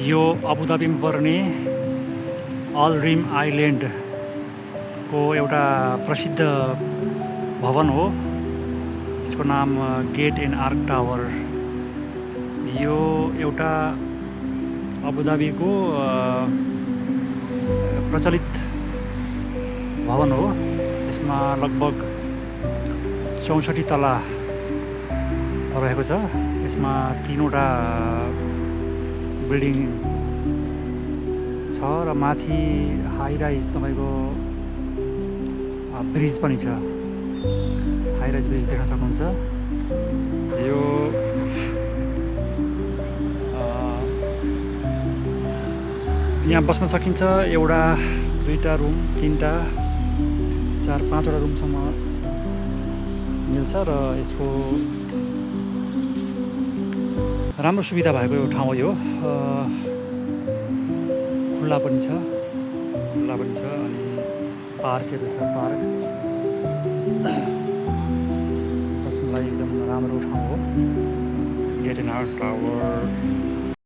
यो अबुधाबीमा पर्ने all rim आइल्यान्डको एउटा प्रसिद्ध भवन हो। यसको नाम गेट एन्ड आर्क टावर। यो एउटा अबुधाबीको प्रचलित भवन हो। यसमा लगभग 64 तला रहेको छ। यसमा 3वटा बिल्डिङ छ र माथि हाई राइज तपाईँको ब्रिज पनि छ। हाई राइज ब्रिज देख्न सक्नुहुन्छ। यो यहाँ बस्न सकिन्छ। एउटा, 2टा रुम, 3टा, 4, 5वटा रुमसम्म मिल्छ र यसको राम्रो सुविधा भएको यो ठाउँ हो। यो खुल्ला पनि छ अनि पार्कहरू छ। पार्क बस्नलाई एकदम राम्रो ठाउँ हो। Gate and arch tower.